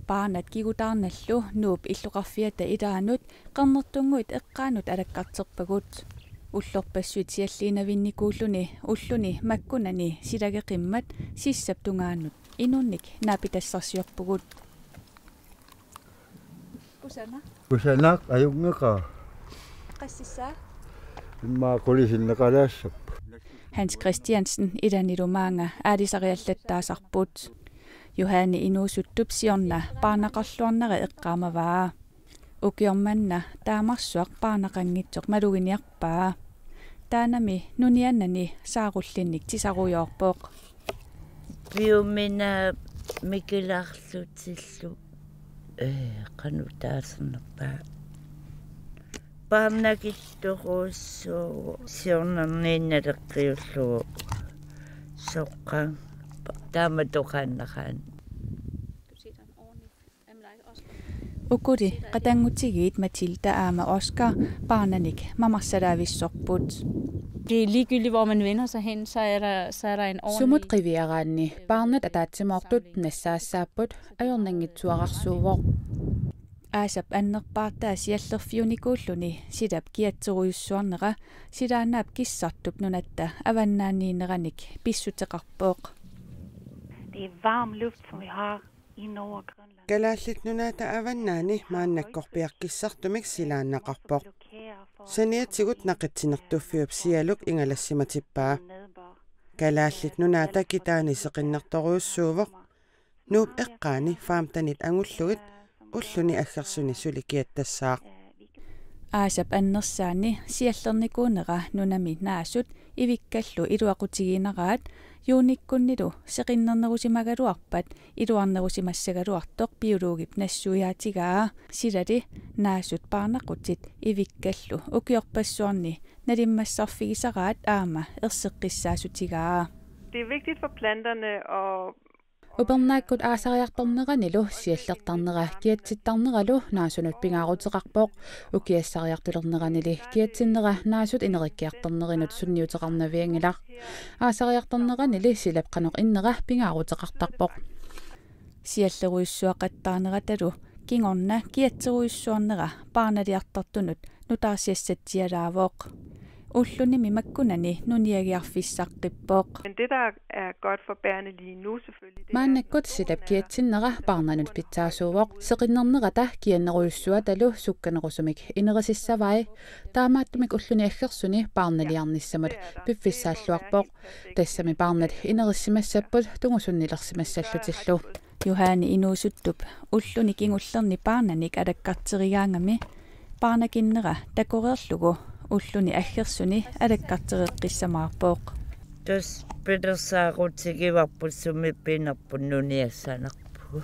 paanat kigutarnallu nuup illuqarfiata ilaanut qernertunguit eqqaanut alakkarterpagut ullorpassuit sialliinavinnikuulluni ulluni makkunani silageqimmat sissap tungaannut inunnik naapitassarsiorpugut Kusanak ayungeqa qassissaa imma qulisinneqalaassap Hans Christiansen ilanilumaanga aalisariallattaasarput Johanni inuusuttup siorna paanaqarluarneri eqqaamavaa ukiormanna taamarsuaq paanaqanngitsoq maluginiarpaa taanami nuniannani saarullinnik tisarujoorpoq Piumina mikilarlutillu qanutaasernerpaa paarnakittoruussuugu siornerniinnaleqqiullugu soqqan taamatoqaannaqaan ukuli qatangutigiit Matilda aama Oscar barnanik mamarsalaavissorput Det er ligegyldigt, hvor man vender sig hen, så er der en ordentlig... Sumut qiviaraanni barnet ataatsimortut nassaassaapput ajornangitsuaqarsuuvor aasap annerpaartaa siallerfiunikuulluni silap kiatseruyussuarnera silaanaap kissartup nunatta avannaanniineranik pissuteqarpooq Det er varm luft, som vi har i Nordgrønland. Kalaallit nunaata avannaani maannakkorpiakkissartumik silaannaqarpoq saniatsigut naqitsinnertuffiup sialuk ingalassimatipaa kalaallit nunaata kitaani seqinnertoruussuuvoq nuup eqqaani faamtanit angullugit ulluni aggersuni sulikiattassaaq aasap annersaani siallernikuunera nunami naasut ivikkallu iluaqutigiineraat юуниккуннилу сеқиннернерусимагалуарпат илуарнерусимассагалуартоқ биологип нассуяатигаа силали наасут паарнақутит ивиккаллу укиорпассуарни налиммассарфигисараат аама ерсеққиссаасутигаа. Det er vigtigt for planterne at Ubernaakut aasariartorneranillu siallertarnera kiatsittarneralu naasunut pingaaruteqarpoq ukiassariartulerneranili kiatsinnera naasut inerikkiartornerinut sunniuteqarnaviangilaq aasariartorneranili silap qanoq innera pingaaruteqartarpoq sialleruissuaqattaarneratalu kingorna kiatseruyussuarnera paarnaliartartunut nutaarsiassatialaavoq ullunimi makkunani nuniagiarfissaqqippooq. Men det der er godt for bærene lige nu selvfølgelig. Maannakkut silap kiatsinnera paarnanut pitsaasuuvoq seqinnernerata kianneruyussuatalu sukkanerusumik inerisissavai taamaattumik ulluni aggersuni paarnaliarnissamut piffissaalluarpoq tassami paarnat inerissimassapput tungusunnilersimassallutillu Johanni inuusuttup ulluni kingullerni paarnanik alakkarterigaangami paarnakinnera takoreerlugu ulluni aggersuni alakkartereqqissamaarpooq tus pedersaaruutigivarput sumippinerpun nuniassanarpu